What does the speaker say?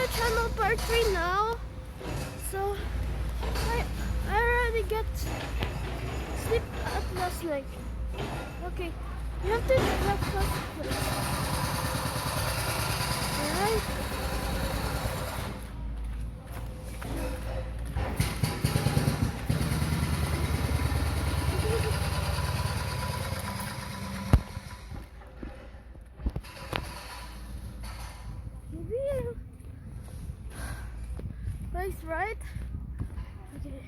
my channel part 3 now. So I already get sleep at last night. Okay, you have to eat breakfast first. Alright. Nice, right? Okay.